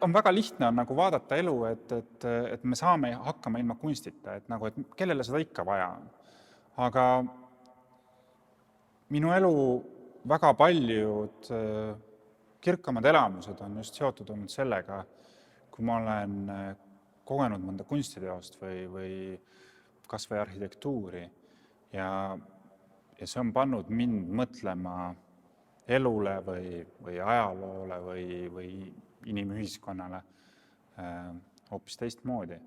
on väga lihtne on nagu vaadata elu, et me saame hakkama ilma kunstita, et kellele seda ikka vaja on. Aga minu elu väga paljud kirkamad elamused on just seotud olnud sellega, kui ma olen kogenud mõnda kunstiteost või kas või arhitektuuri ja see on pannud mind mõtlema elule või ajaloole või inimühiskonnale hoopis teistmoodi.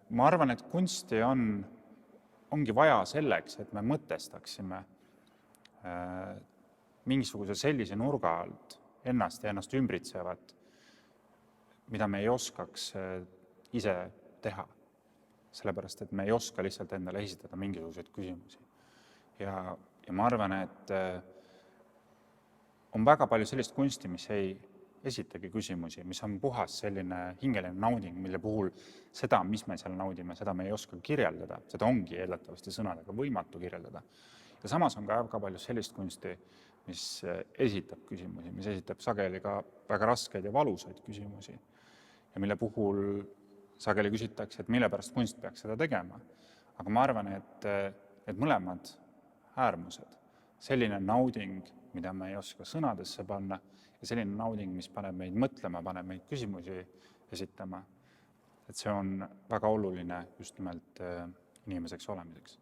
Ma arvan, et kunsti ongi vaja selleks, et me mõtestaksime mingisuguse sellise nurga alt ennast ja ennast ümbritsevat, mida me ei oskaks ise teha. Sellepärast, et me ei oska lihtsalt endale esitada mingisuguseid küsimusi. Ja ma arvan, et on väga palju sellist kunsti, mis ei esitagi küsimusi, mis on puhas selline hingeline nauding, mille puhul seda, mis me seal naudime, seda me ei oska kirjeldada. Seda ongi eeldatavasti sõnadega võimatu kirjeldada. Ja samas on ka väga palju sellist kunsti, mis esitab küsimusi, mis esitab sageli ka väga raskeid ja valusaid küsimusi. Ja mille puhul sageli küsitakse, et mille pärast kunst peaks seda tegema. Aga ma arvan, et mõlemad äärmused, selline nauding, mida me ei oska sõnadesse panna, ja selline nauding, mis paneb meid mõtlema, paneb meid küsimusi esitama, et see on väga oluline just nimelt inimeseks olemiseks.